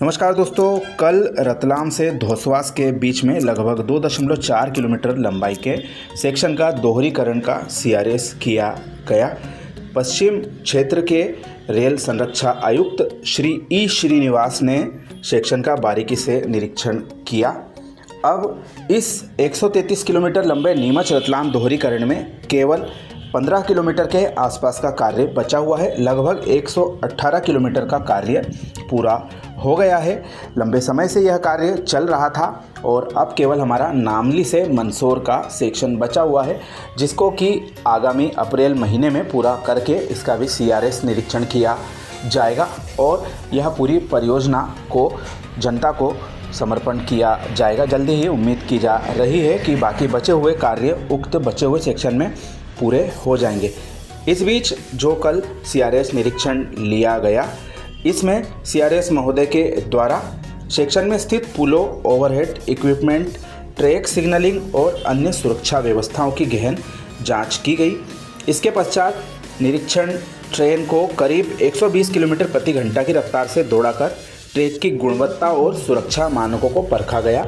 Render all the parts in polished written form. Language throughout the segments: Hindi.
नमस्कार दोस्तों, कल रतलाम से धोसवास के बीच में लगभग 2.4 किलोमीटर लंबाई के सेक्शन का दोहरीकरण का सीआरएस किया गया। पश्चिम क्षेत्र के रेल संरक्षा आयुक्त श्री ई श्रीनिवास ने सेक्शन का बारीकी से निरीक्षण किया। अब इस 133 किलोमीटर लंबे नीमच रतलाम दोहरीकरण में केवल 15 किलोमीटर के आसपास का कार्य बचा हुआ है। लगभग 118 किलोमीटर का कार्य पूरा हो गया है। लंबे समय से यह कार्य चल रहा था और अब केवल हमारा नामली से मंदसौर का सेक्शन बचा हुआ है, जिसको कि आगामी अप्रैल महीने में पूरा करके इसका भी सीआरएस निरीक्षण किया जाएगा और यह पूरी परियोजना को जनता को समर्पण किया जाएगा। जल्दी ही उम्मीद की जा रही है कि बाकी बचे हुए कार्य उक्त बचे हुए सेक्शन में पूरे हो जाएंगे। इस बीच जो कल सीआरएस निरीक्षण लिया गया, इसमें सीआरएस महोदय के द्वारा सेक्शन में स्थित पुलों, ओवरहेड इक्विपमेंट, ट्रैक सिग्नलिंग और अन्य सुरक्षा व्यवस्थाओं की गहन जांच की गई। इसके पश्चात निरीक्षण ट्रेन को करीब 120 किलोमीटर प्रति घंटा की रफ्तार से दौड़ाकर ट्रैक की गुणवत्ता और सुरक्षा मानकों को परखा गया।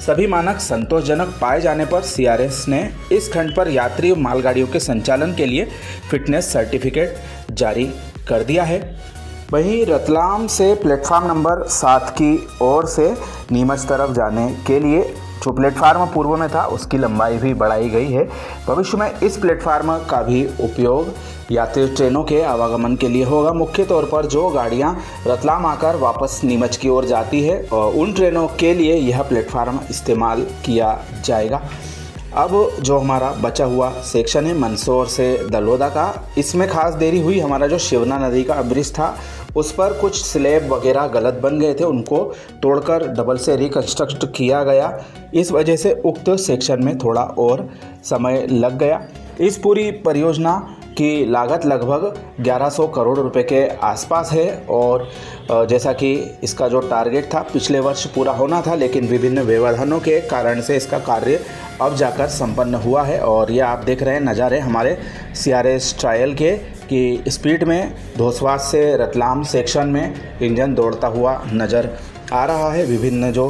सभी मानक संतोषजनक पाए जाने पर सीआरएस ने इस खंड पर यात्री और मालगाड़ियों के संचालन के लिए फिटनेस सर्टिफिकेट जारी कर दिया है। वहीं रतलाम से प्लेटफार्म नंबर 7 की ओर से नीमच तरफ जाने के लिए जो प्लेटफार्म पूर्व में था उसकी लंबाई भी बढ़ाई गई है। भविष्य में इस प्लेटफार्म का भी उपयोग यात्री ट्रेनों के आवागमन के लिए होगा। मुख्य तौर पर जो गाड़ियां रतलाम आकर वापस नीमच की ओर जाती है और उन ट्रेनों के लिए यह प्लेटफार्म इस्तेमाल किया जाएगा। अब जो हमारा बचा हुआ सेक्शन है मंदसौर से दलोदा का, इसमें खास देरी हुई। हमारा जो शिवना नदी का ब्रिज था उस पर कुछ स्लैब वगैरह गलत बन गए थे, उनको तोड़कर डबल से रिकंस्ट्रक्ट किया गया। इस वजह से उक्त सेक्शन में थोड़ा और समय लग गया। इस पूरी परियोजना की लागत लगभग 1100 करोड़ रुपए के आसपास है और जैसा कि इसका जो टारगेट था पिछले वर्ष पूरा होना था, लेकिन विभिन्न व्यवधानों के कारण से इसका कार्य अब जाकर संपन्न हुआ है। और ये आप देख रहे हैं नज़ारे हमारे सीआरएस ट्रायल के कि स्पीड में धोसवास से रतलाम सेक्शन में इंजन दौड़ता हुआ नज़र आ रहा है। विभिन्न जो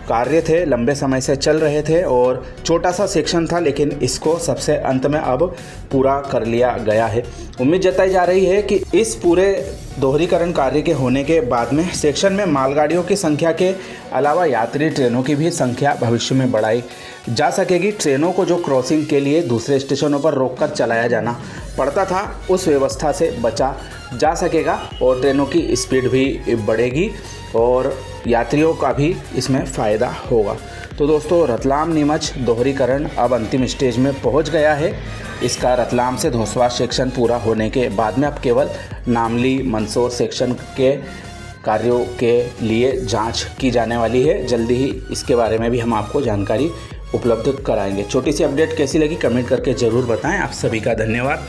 कार्य थे लंबे समय से चल रहे थे और छोटा सा सेक्शन था, लेकिन इसको सबसे अंत में अब पूरा कर लिया गया है। उम्मीद जताई जा रही है कि इस पूरे दोहरीकरण कार्य के होने के बाद में सेक्शन में मालगाड़ियों की संख्या के अलावा यात्री ट्रेनों की भी संख्या भविष्य में बढ़ाई जा सकेगी। ट्रेनों को जो क्रॉसिंग के लिए दूसरे स्टेशनों पर रोककर चलाया जाना पड़ता था, उस व्यवस्था से बचा जा सकेगा और ट्रेनों की स्पीड भी बढ़ेगी और यात्रियों का भी इसमें फ़ायदा होगा। तो दोस्तों, रतलाम नीमच दोहरीकरण अब अंतिम स्टेज में पहुंच गया है। इसका रतलाम से धोसवास सेक्शन पूरा होने के बाद में अब केवल नामली मंदसौर सेक्शन के कार्यों के लिए जांच की जाने वाली है। जल्दी ही इसके बारे में भी हम आपको जानकारी उपलब्ध कराएंगे। छोटी सी अपडेट कैसी लगी कमेंट करके ज़रूर बताएं। आप सभी का धन्यवाद।